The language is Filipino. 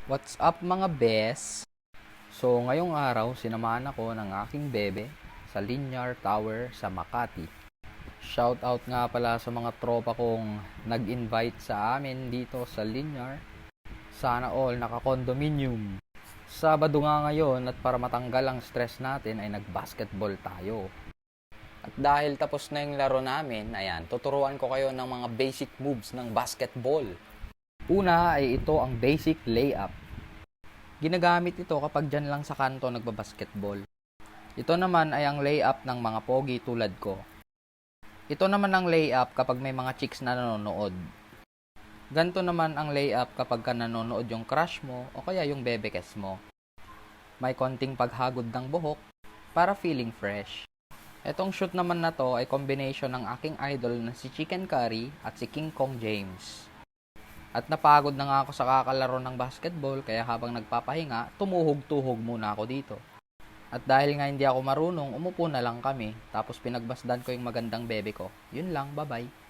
What's up mga bes? So ngayong araw sinamahan ako ng aking bebe sa Linear Tower sa Makati. Shout out nga pala sa mga tropa kong nag-invite sa amin dito sa Linear. Sana all naka-condominium. Sabado nga ngayon at para matanggal ang stress natin ay nag-basketball tayo. At dahil tapos na yung laro namin, ayan, tuturuan ko kayo ng mga basic moves ng basketball. Una ay ito ang basic layup. Ginagamit ito kapag dyan lang sa kanto nagbabasketball. Ito naman ay ang layup ng mga pogi tulad ko. Ito naman ang layup kapag may mga chicks na nanonood. Ganto naman ang layup kapag ka nanonood yung crush mo o kaya yung bebekes mo. May konting paghagod ng buhok para feeling fresh. Etong shoot naman na to ay combination ng aking idol na si Chicken Curry at si King Kong James. At napagod na nga ako sa kakalaro ng basketball kaya habang nagpapahinga, tumuhog-tuhog muna ako dito. At dahil nga hindi ako marunong, umupo na lang kami. Tapos pinagbasdan ko yung magandang bebe ko. Yun lang, bye-bye.